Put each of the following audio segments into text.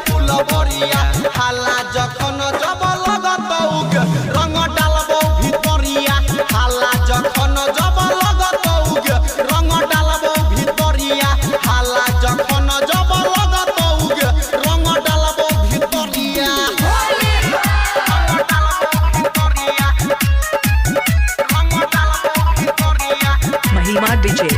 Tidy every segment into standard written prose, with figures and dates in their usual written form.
फूल बरिया हाला जखन जब लगत उग रंग डालबो भितरिया हाला जखन जब लगत उग रंग डालबो भितरिया हाला जखन जब लगत उग रंग डालबो भितरिया महिमा डीजे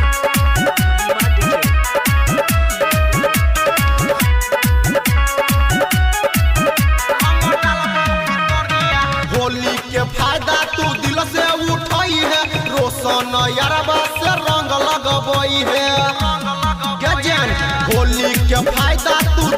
होली के फायदा तू दिल से उठाई है रोशन यारबा से रंग लगबई है गजन होली के फायदा तू